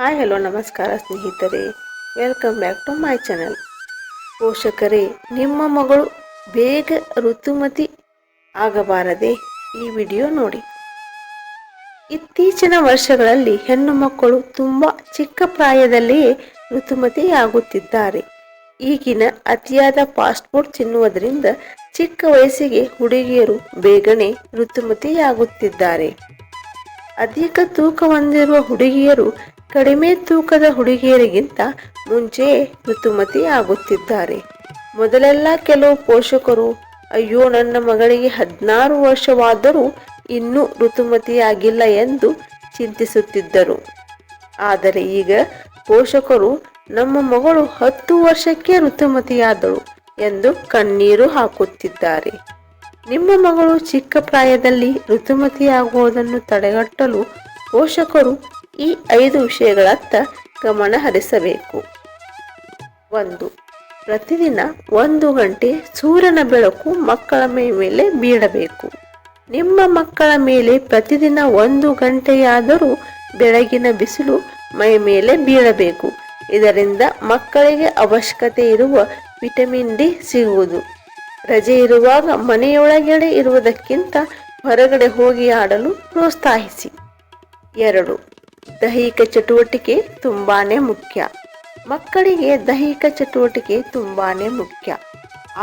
Hi hello ನಮಸ್ಕಾರ ಸ್ನೇಹಿತರೆ, welcome back to my channel. ಪೋಷಕರೇ, ನಿಮ್ಮ ಮಗಳು ಬೇಗ ಋತುಮತಿ ಆಗಬಾರದೆ ಈ ವಿಡಿಯೋ ನೋಡಿ. ಇತ್ತೀಚಿನ ವರ್ಷಗಳಲ್ಲಿ ಹೆಣ್ಣು ಮಕ್ಕಳು ತುಂಬ ಚಿಕ್ಕ ಪ್ರಾಯದಲ್ಲಿಯೇ ಋತುಮತಿಯಾಗುತ್ತಿದ್ದಾರೆ. ಈಗಿನ ಅತಿಯಾದ ಫಾಸ್ಟ್ ಫುಡ್ ತಿನ್ನುವುದರಿಂದ ಚಿಕ್ಕ ವಯಸ್ಸಿಗೆ ಹುಡುಗಿಯರು ಬೇಗನೆ ಋತುಮತಿಯಾಗುತ್ತಿದ್ದಾರೆ. ಅಧಿಕ ತೂಕ ಹೊಂದಿರುವ ಹುಡುಗಿಯರು ಕಡಿಮೆ ತೂಕದ ಹುಡುಗಿಯರಿಗಿಂತ ಮುಂಚೆಯೇ ಋತುಮತಿ ಆಗುತ್ತಿದ್ದಾರೆ. ಮೊದಲೆಲ್ಲ ಕೆಲವು ಪೋಷಕರು ಅಯ್ಯೋ ನನ್ನ ಮಗಳಿಗೆ 16 ವರ್ಷವಾದರೂ ಇನ್ನೂ ಋತುಮತಿಯಾಗಿಲ್ಲ ಎಂದು ಚಿಂತಿಸುತ್ತಿದ್ದರು. ಆದರೆ ಈಗ ಪೋಷಕರು ನಮ್ಮ ಮಗಳು 10 ವರ್ಷಕ್ಕೆ ಋತುಮತಿಯಾದಳು ಎಂದು ಕಣ್ಣೀರು ಹಾಕುತ್ತಿದ್ದಾರೆ. ನಿಮ್ಮ ಮಗಳು ಚಿಕ್ಕ ಪ್ರಾಯದಲ್ಲಿ ಋತುಮತಿಯಾಗುವುದನ್ನು ತಡೆಗಟ್ಟಲು ಪೋಷಕರು ಈ 5 ವಿಷಯಗಳತ್ತ ಗಮನ ಹರಿಸಬೇಕು. 1. ಪ್ರತಿದಿನ 1 ಗಂಟೆ ಸೂರ್ಯನ ಬೆಳಕು ಮಕ್ಕಳ ಮೇಲೆ ಬೀಳಬೇಕು. ನಿಮ್ಮ ಮಕ್ಕಳ ಮೇಲೆ ಪ್ರತಿದಿನ 1 ಗಂಟೆಯಾದರೂ ಬೆಳಗಿನ ಬಿಸಿಲು ಮೈ ಮೇಲೆ ಬೀಳಬೇಕು. ಇದರಿಂದ ಮಕ್ಕಳಿಗೆ ಅವಶ್ಯಕತೆ ಇರುವ ವಿಟಮಿನ್ ಡಿ ಸಿಗುವುದು. ರಜೆ ಇರುವಾಗ ಮನೆಯೊಳಗಡೆ ಇರುವುದಕ್ಕಿಂತ ಹೊರಗಡೆ ಹೋಗಿ ಆಡಲು ಪ್ರೋತ್ಸಾಹಿಸಿ. 2. ದೈಹಿಕ ಚಟುವಟಿಕೆ ತುಂಬಾನೇ ಮುಖ್ಯ. ಮಕ್ಕಳಿಗೆ ದೈಹಿಕ ಚಟುವಟಿಕೆ ತುಂಬಾನೇ ಮುಖ್ಯ.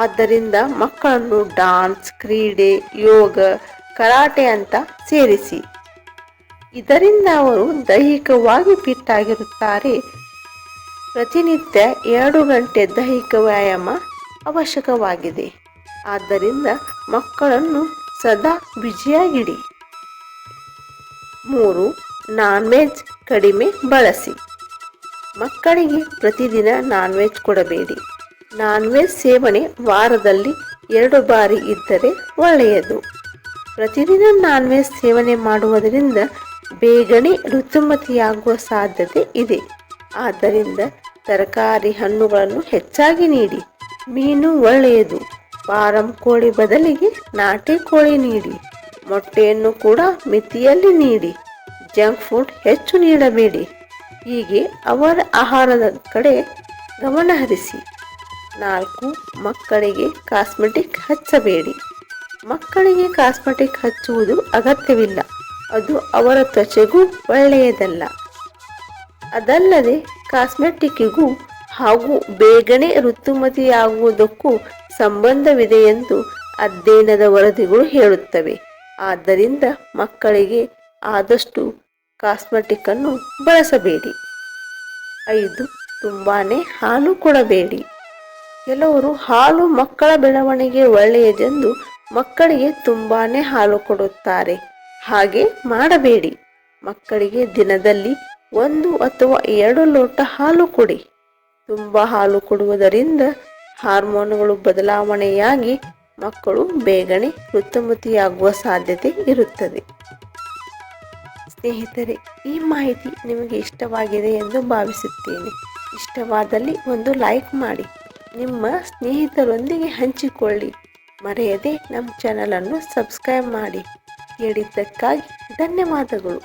ಆದ್ದರಿಂದ ಮಕ್ಕಳನ್ನು ಡಾನ್ಸ್, ಕ್ರೀಡೆ, ಯೋಗ, ಕರಾಟೆ ಅಂತ ಸೇರಿಸಿ. ಇದರಿಂದ ಅವರು ದೈಹಿಕವಾಗಿ ಫಿಟ್ ಆಗಿರುತ್ತಾರೆ. ಪ್ರತಿನಿತ್ಯ 2 ಗಂಟೆ ದೈಹಿಕ ವ್ಯಾಯಾಮ ಅವಶ್ಯಕವಾಗಿದೆ. ಆದ್ದರಿಂದ ಮಕ್ಕಳನ್ನು ಸದಾ ಬ್ಯುಸಿಯಾಗಿಡಿ. 3. ನಾನ್ ವೆಜ್ ಕಡಿಮೆ ಬಳಸಿ. ಮಕ್ಕಳಿಗೆ ಪ್ರತಿದಿನ ನಾನ್ ವೆಜ್ ಕೊಡಬೇಡಿ. ನಾನ್ ವೆಜ್ ಸೇವನೆ ವಾರದಲ್ಲಿ 2 ಬಾರಿ ಇದ್ದರೆ ಒಳ್ಳೆಯದು. ಪ್ರತಿದಿನ ನಾನ್ ವೆಜ್ ಸೇವನೆ ಮಾಡುವುದರಿಂದ ಬೇಗನೆ ಋತುಮತಿಯಾಗುವ ಸಾಧ್ಯತೆ ಇದೆ. ಆದ್ದರಿಂದ ತರಕಾರಿ, ಹಣ್ಣುಗಳನ್ನು ಹೆಚ್ಚಾಗಿ ನೀಡಿ. ಮೀನು ಒಳ್ಳೆಯದು. ಫಾರಂ ಕೋಳಿ ಬದಲಿಗೆ ನಾಟಿ ಕೋಳಿ ನೀಡಿ. ಮೊಟ್ಟೆಯನ್ನು ಕೂಡ ಮಿತಿಯಲ್ಲಿ ನೀಡಿ. ಜಂಕ್ ಫುಡ್ ಹೆಚ್ಚು ನೀಡಬೇಡಿ. ಹೀಗೆ ಅವರ ಆಹಾರದ ಕಡೆ ಗಮನ ಹರಿಸಿ. 4. ಮಕ್ಕಳಿಗೆ ಕಾಸ್ಮೆಟಿಕ್ ಹಚ್ಚಬೇಡಿ. ಮಕ್ಕಳಿಗೆ ಕಾಸ್ಮೆಟಿಕ್ ಹಚ್ಚುವುದು ಅಗತ್ಯವಿಲ್ಲ. ಅದು ಅವರ ತ್ವಚೆಗೂ ಒಳ್ಳೆಯದಲ್ಲ. ಅದಲ್ಲದೆ ಕಾಸ್ಮೆಟಿಕ್ಕಿಗೂ ಹಾಗೂ ಬೇಗನೆ ಋತುಮತಿಯಾಗುವುದಕ್ಕೂ ಸಂಬಂಧವಿದೆ ಎಂದು ಅಧ್ಯಯನದ ವರದಿಗಳು ಹೇಳುತ್ತವೆ. ಆದ್ದರಿಂದ ಮಕ್ಕಳಿಗೆ ಆದಷ್ಟು ಕಾಸ್ಮೆಟಿಕ್ ಅನ್ನು ಬಳಸಬೇಡಿ. 5. ತುಂಬಾನೇ ಹಾಲು ಕೊಡಬೇಡಿ. ಕೆಲವರು ಹಾಲು ಮಕ್ಕಳ ಬೆಳವಣಿಗೆ ಒಳ್ಳೆಯದೆಂದು ಮಕ್ಕಳಿಗೆ ತುಂಬಾನೇ ಹಾಲು ಕೊಡುತ್ತಾರೆ. ಹಾಗೆ ಮಾಡಬೇಡಿ. ಮಕ್ಕಳಿಗೆ ದಿನದಲ್ಲಿ 1 ಅಥವಾ 2 ಲೋಟ ಹಾಲು ಕೊಡಿ. ತುಂಬ ಹಾಲು ಕೊಡುವುದರಿಂದ ಹಾರ್ಮೋನುಗಳು ಬದಲಾವಣೆಯಾಗಿ ಮಕ್ಕಳು ಬೇಗನೆ ಋತುಮತಿಯಾಗುವ ಸಾಧ್ಯತೆ ಇರುತ್ತದೆ. ಸ್ನೇಹಿತರೆ, ಈ ಮಾಹಿತಿ ನಿಮಗೆ ಇಷ್ಟವಾಗಿದೆ ಎಂದು ಭಾವಿಸುತ್ತೇನೆ. ಇಷ್ಟವಾದಲ್ಲಿ ಒಂದು ಲೈಕ್ ಮಾಡಿ, ನಿಮ್ಮ ಸ್ನೇಹಿತರೊಂದಿಗೆ ಹಂಚಿಕೊಳ್ಳಿ. ಮರೆಯದೆ ನಮ್ಮ ಚಾನಲನ್ನು ಸಬ್ಸ್ಕ್ರೈಬ್ ಮಾಡಿ. ಕೇಳಿದ್ದಕ್ಕಾಗಿ ಧನ್ಯವಾದಗಳು.